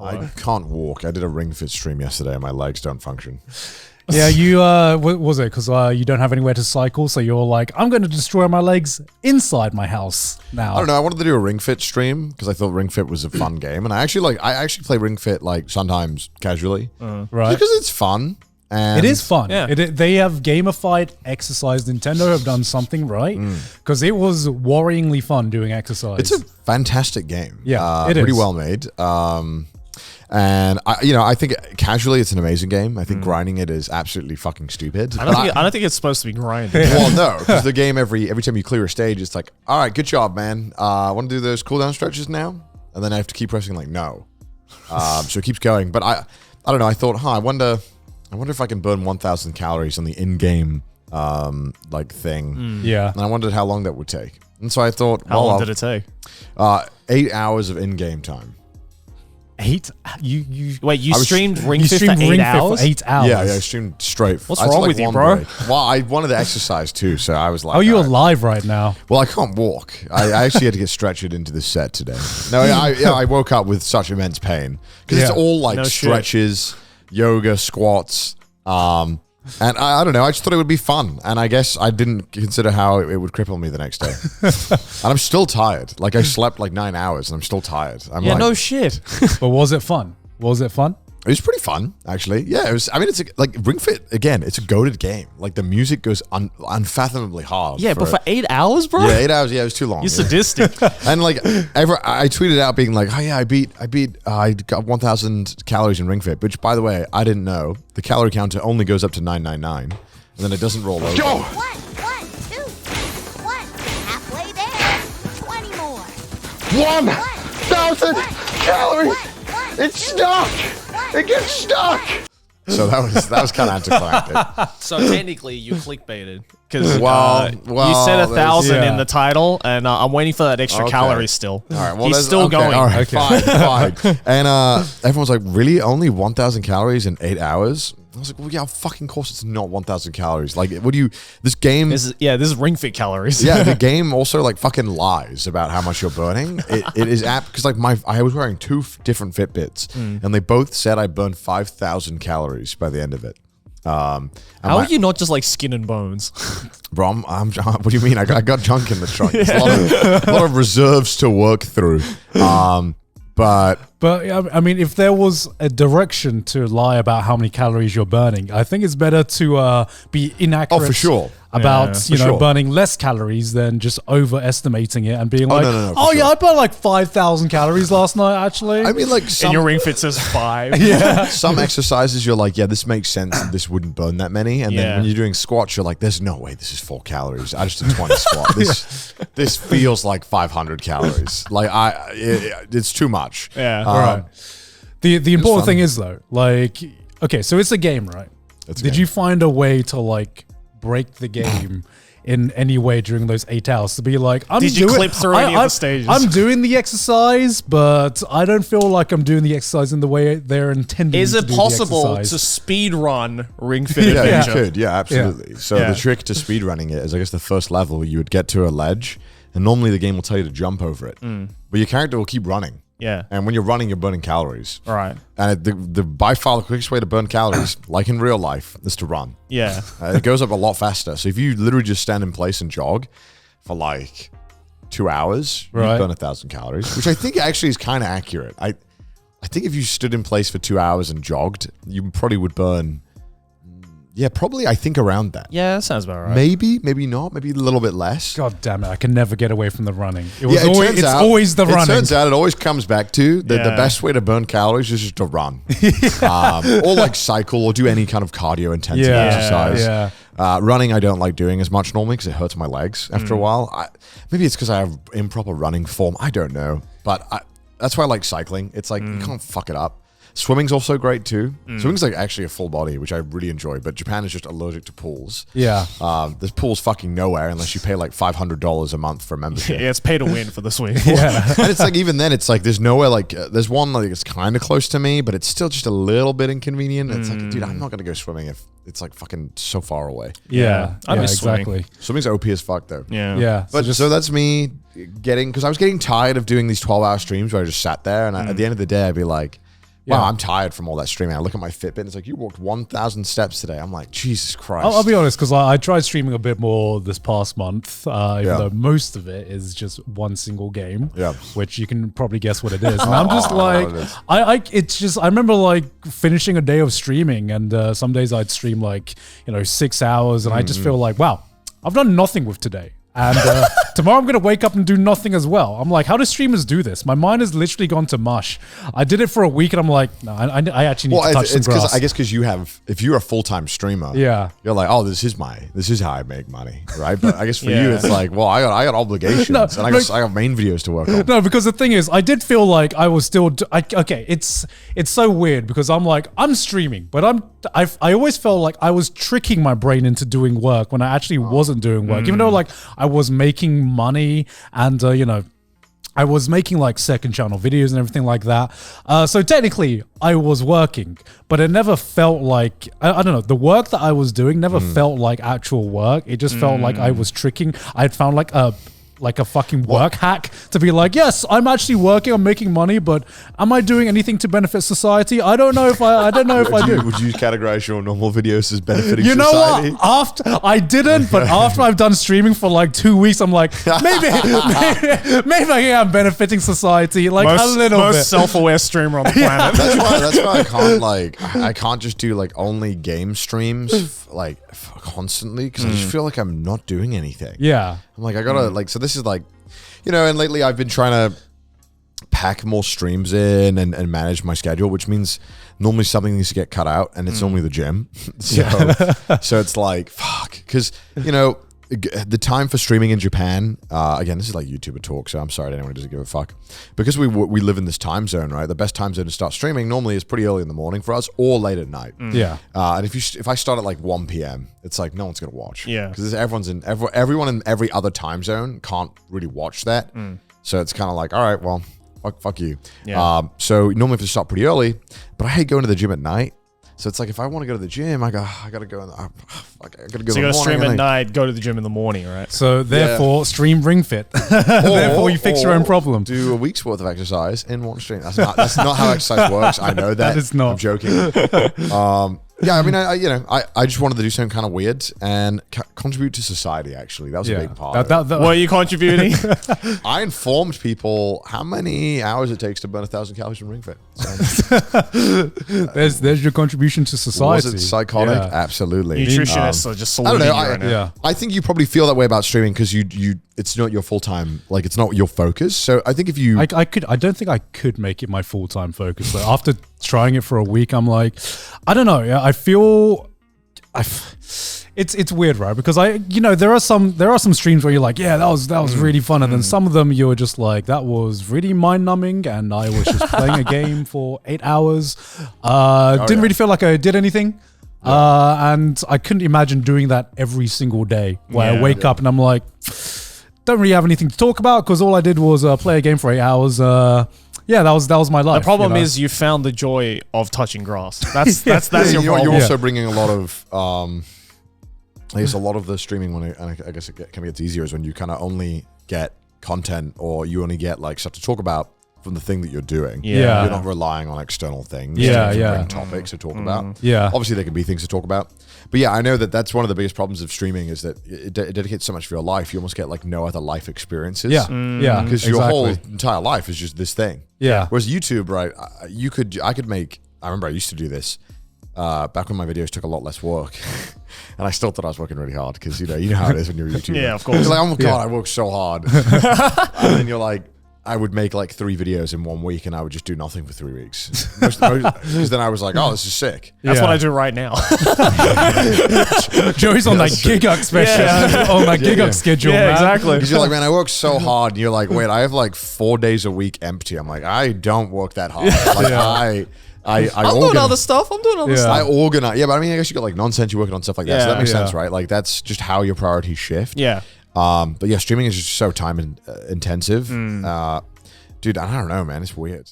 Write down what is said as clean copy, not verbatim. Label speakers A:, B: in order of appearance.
A: I can't walk. I did a Ring Fit stream yesterday and my legs don't function.
B: Yeah, you, what was it? Because you don't have anywhere to cycle, so you're like, I'm going to destroy my legs inside my house now.
A: I don't know. I wanted to do a Ring Fit stream because I thought Ring Fit was a fun game. And I actually play Ring Fit like sometimes casually.
B: Right.
A: Because it's fun. And
B: It is fun.
C: Yeah.
B: They have gamified exercise. Nintendo have done something right because it was worryingly fun doing exercise.
A: It's a fantastic game.
B: Yeah, it
A: pretty
B: is.
A: well made. And I think casually it's an amazing game. I think grinding it is absolutely fucking stupid.
C: I don't think it's supposed to be grinded.
A: Well, no, because the game every time you clear a stage, it's like, all right, good job, man. Want to do those cooldown stretches now? And then I have to keep pressing like no. So it keeps going. But I don't know. I thought, I wonder if I can burn 1,000 calories on the in-game thing.
B: Yeah.
A: And I wondered how long that would take. And so I thought,
C: How long did it take?
A: 8 hours of in-game time.
B: 8? You
C: Wait, you streamed Ring
B: you
C: Fit for
B: streamed
C: 8
B: Ring Fit
C: hours?
B: for 8 hours.
A: Yeah, I streamed straight.
C: What's
A: I took,
C: wrong with you,
A: one
C: bro?
A: break. Well, I wanted to exercise too, so I was like,
B: Oh, you're
A: all right.
B: alive right now.
A: Well, I can't walk. I actually had to get stretched into this set today. No, I woke up with such immense pain because it's
B: Yeah.
A: all like
C: No shit.
A: stretches, yoga, squats. And I don't know. I just thought it would be fun. And I guess I didn't consider how it would cripple me the next day. And I'm still tired. Like I slept like 9 hours and I'm still tired. I'm
C: Yeah,
A: like,
C: no shit.
B: But was it fun? Was it fun?
A: It was pretty fun, actually. Yeah, it was. I mean, it's like Ring Fit again. It's a goated game. Like the music goes unfathomably hard.
C: Yeah, but for 8 hours, bro?
A: yeah, 8 hours. Yeah, it was too long.
C: You're
A: yeah.
C: sadistic.
A: And like, I tweeted out being like, "Oh yeah, I got 1,000 calories in Ring Fit." Which, by the way, I didn't know. The calorie counter only goes up to 999, and then it doesn't roll over.
D: One, 2, 1, halfway there, 20 more.
A: 1,000 calories. It's stuck. It gets stuck. So that was kind of anticlimactic.
C: So technically, you clickbaited because
A: Well,
C: you said 1,000
B: yeah.
C: in the title, and I'm waiting for that extra
A: Okay.
C: calories still.
A: All right, well,
C: He's
A: there's-
C: still
A: okay,
C: going.
A: All right,
B: Okay.
A: fine. And everyone's like, really? Only 1,000 calories in 8 hours? I was like, well, yeah, fucking course it's not 1,000 calories. Like, what do you, this game,
C: This is Ring Fit calories.
A: yeah, the game also like fucking lies about how much you're burning. It is apt, because like I was wearing two different Fitbits, and they both said I burned 5,000 calories by the end of it. And
C: How are you not just like skin and bones?
A: Bro, what do you mean? I got junk in the trunk. There's a lot of reserves to work through. But
B: I mean, if there was a direction to lie about how many calories you're burning, I think it's better to be inaccurate.
A: Oh, for sure.
B: About
A: Yeah. For sure.
B: burning less calories than just overestimating it and being like,
A: no, for
B: oh yeah,
A: sure.
B: I burned like 5,000 calories last night. Actually,
A: I mean, like
C: And
A: some,
C: your Ring Fit says 5.
A: some exercises you're like, yeah, this makes sense. And this wouldn't burn that many. And then
C: Yeah.
A: when you're doing squats, you're like, there's no way this is 4 calories. I just did 20 squat. This feels like 500 calories. Like it's too much.
C: Yeah.
B: right. The important
A: fun.
B: thing is though, like, okay, so it's a game, right?
A: It's a
B: Did
A: game.
B: you find a way to like break the game in any way during those 8 hours to be like,
C: Did you clip through any of the stages?
B: I'm doing the exercise, but I don't feel like I'm doing the exercise in the way they're intending.
C: Is
B: to
C: it
B: do
C: possible
B: the
C: to
B: exercise.
C: speed run Ring Fit
A: Yeah, you
C: Adventure?
A: could. Yeah, absolutely. So
C: Yeah.
A: the trick to speedrunning it is, I guess, the first level, you would get to a ledge, and normally the game will tell you to jump over it. But your character will keep running.
C: Yeah.
A: And when you're running, you're burning calories.
C: All right.
A: And the by far the quickest way to burn calories, like in real life, is to run.
C: Yeah.
A: It goes up a lot faster. So if you literally just stand in place and jog for like 2 hours, you
B: Right.
A: burn 1,000 calories, which I think actually is kind of accurate. I think if you stood in place for 2 hours and jogged, you probably would burn, probably I think around that.
C: Yeah, that sounds about right.
A: Maybe not. Maybe a little bit less.
B: God damn it! I can never get away from the running. It was
A: Yeah,
B: always,
A: turns
B: it's
A: out-
B: always the
A: It
B: running.
A: turns out it always comes back to the
C: Yeah.
A: best way to burn calories is just to run, or like cycle or do any kind of cardio intensity
B: Yeah,
A: exercise.
B: yeah.
A: Running I don't like doing as much normally because it hurts my legs after a while. Maybe it's because I have improper running form. I don't know, but that's why I like cycling. It's like you can't fuck it up. Swimming's also great too. Swimming's like actually a full body, which I really enjoy. But Japan is just allergic to pools.
B: Yeah.
A: There's pools fucking nowhere unless you pay like $500 a month for a membership.
C: Yeah, it's pay to win for the swing.
A: And it's like, even then, it's like there's nowhere, like there's one like it's kind of close to me, but it's still just a little bit inconvenient. It's like, dude, I'm not gonna go swimming if it's like fucking so far away.
B: Yeah.
C: I miss swimming.
B: exactly.
A: Swimming's OP as fuck though.
C: Yeah.
B: Yeah.
A: But so that's me because I was getting tired of doing these 12-hour streams where I just sat there, and at the end of the day, I'd be like,
B: Yeah.
A: I'm tired from all that streaming. I look at my Fitbit and it's like, you walked 1,000 steps today. I'm like, Jesus Christ.
B: I'll be honest, because I tried streaming a bit more this past month, even though most of it is just one single game, which you can probably guess what it is. And I'm just like, I remember like finishing a day of streaming, and some days I'd stream like, 6 hours, and I just feel like, wow, I've done nothing with today. And tomorrow I'm going to wake up and do nothing as well. I'm like, how do streamers do this? My mind has literally gone to mush. I did it for a week and I'm like, no, I actually need to touch some grass.
A: I guess because if you're a full-time streamer, you're like, oh, this is how I make money, right? But I guess for you, it's like, well, I got obligations and I got main videos to work on.
B: No, because the thing is, I did feel like I was still, okay, it's so weird because I'm like, I'm streaming, but I always felt like I was tricking my brain into doing work when I actually wasn't doing work, even though like I was making money and, I was making like second channel videos and everything like that. So technically I was working, but it never felt like, I don't know, the work that I was doing never felt like actual work. It just felt like I was tricking. I had found like a fucking work hack to be like, yes, I'm actually working, I'm making money, but am I doing anything to benefit society? I don't know if I do.
A: Would you categorize your normal videos as benefiting
B: you know
A: society?
B: what? After I didn't, but after I've done streaming for like 2 weeks, I'm like, maybe I'm benefiting society like a little bit.
C: Most self-aware streamer on the planet.
A: That's why I can't just do like only game streams like constantly because I just feel like I'm not doing anything.
B: Yeah.
A: I'm like, I gotta like, so this is like, and lately I've been trying to pack more streams in and manage my schedule, which means normally something needs to get cut out and it's normally the gym. So it's like, fuck. Because, the time for streaming in Japan, again, this is like YouTuber talk, so I'm sorry to anyone who doesn't give a fuck. Because we live in this time zone, right? The best time zone to start streaming normally is pretty early in the morning for us or late at night.
B: Yeah.
A: And if I start at like 1 p.m., it's like no one's going to watch.
C: Yeah.
A: Because everyone in every other time zone can't really watch that. So it's kind of like, all right, well, fuck you.
C: Yeah.
A: So normally we have to start pretty early, but I hate going to the gym at night. So it's like if I want to go to the gym, I gotta go. I gotta go.
C: So you gotta stream at night, go to the gym in the morning, right?
B: So therefore, stream Ring Fit. Therefore, you fix your own problem.
A: Do a week's worth of exercise in one stream. That's not how exercise works. I know that.
B: That is not.
A: I'm joking. Yeah, I mean, I just wanted to do something kind of weird and contribute to society. Actually, that was a big part.
C: What are you contributing?
A: I informed people how many hours it takes to burn 1,000 calories from Ring Fit. So,
B: there's your contribution to society.
A: was it psychotic?
B: Yeah.
A: Absolutely.
C: Nutritionists are just
A: I don't
C: saluting
A: know.
C: you right now.
A: I think you probably feel that way about streaming because it's not your full time. Like it's not your focus. So I think if you,
B: I don't think I could make it my full time focus. Though. After trying it for a week, I'm like, I don't know. Yeah, I feel, it's weird, right? Because there are some streams where you're like, yeah, that was really fun, and then some of them you're just like, that was really mind numbing, and I was just playing a game for 8 hours. Didn't really feel like I did anything. And I couldn't imagine doing that every single day where I wake up and I'm like, don't really have anything to talk about because all I did was play a game for 8 hours. Yeah, that was my life.
C: The problem is you found the joy of touching grass. That's your problem.
A: You're also bringing a lot of, I guess a lot of the streaming when I guess it kind of gets easier is when you kind of only get content or you only get like stuff to talk about from the thing that you're doing.
B: Yeah.
A: You're not relying on external things.
B: Yeah,
A: to
B: yeah.
A: bring topics to talk about.
B: Yeah.
A: Obviously there can be things to talk about. But yeah, I know that's one of the biggest problems of streaming is that it dedicates so much of your life. You almost get like no other life experiences.
B: Yeah. Yeah.
A: Because your whole entire life is just this thing.
B: Yeah.
A: Whereas YouTube, right, I remember I used to do this back when my videos took a lot less work. And I still thought I was working really hard because, you know how it is when you're a YouTuber.
C: Yeah, of course.
A: You're like, oh my God, I worked so hard. And then you're like, I would make like 3 videos in 1 week and I would just do nothing for 3 weeks. Because then I was like, oh, this is sick.
C: That's what I do right now.
B: Joey's on that gig-up special. On that gig-up schedule,
C: Yeah,
B: man.
C: exactly.
A: Because you're like, man, I work so hard. And you're like, wait, I have like 4 days a week empty. I'm like, I don't work that hard. Like
C: I'm doing other stuff.
A: I organize. Yeah, but I mean, I guess you got like nonsense. You're working on stuff like that. So that makes sense, right? Like that's just how your priorities shift.
C: Yeah.
A: But yeah, streaming is just so time intensive. Dude, I don't know, man. It's weird.